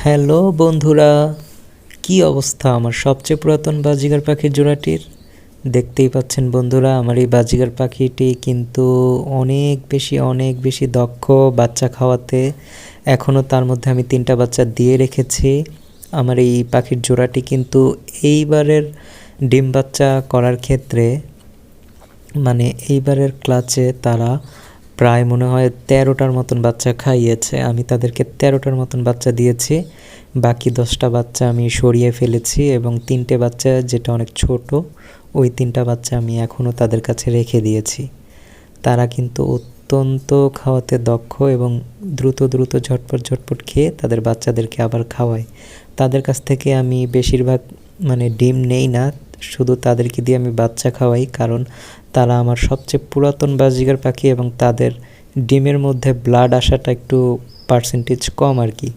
Hello বন্ধুরা, কি অবস্থা আমার সবচেয়ে পুরাতন বাজিগার পাখির জোড়াটির। দেখতেই পাচ্ছেন বন্ধুরা, আমার এই বাজিগার পাখিটি কিন্তু অনেক বেশি দক্ষ বাচ্চা খাওয়াতে। এখনও তার মধ্যে আমি 3টা বাচ্চা দিয়ে রেখেছি। আমার এই পাখির জোড়াটি কিন্তু এইবারের ডিম বাচ্চা করার ক্ষেত্রে এইবারের ক্লাচে তারা প্রায় মনে হয় 13টার মতন বাচ্চা খাইয়েছে। আমি তাদেরকে 13টার মতন বাচ্চা দিয়েছি। বাকি 10টা বাচ্চা আমি সরিয়ে ফেলেছি এবং 3টে বাচ্চা যেটা অনেক ছোট, ওই 3টা বাচ্চা আমি এখনও তাদের কাছে রেখে দিয়েছি। তারা কিন্তু অত্যন্ত খাওয়াতে দক্ষ এবং দ্রুত ঝটপট খেয়ে তাদের বাচ্চাদেরকে আবার খাওয়ায়। তাদের কাছ থেকে আমি বেশিরভাগ ডিম নেই না, শুধু তাদেরকে দিয়ে আমি বাচ্চা খাওয়াই, কারণ তারা আমার সবচেয়ে পুরাতন বাজিগার পাখি এবং তাদের ডিমের মধ্যে ব্লাড আসাটা একটু পার্সেন্টেজ কম আর কি।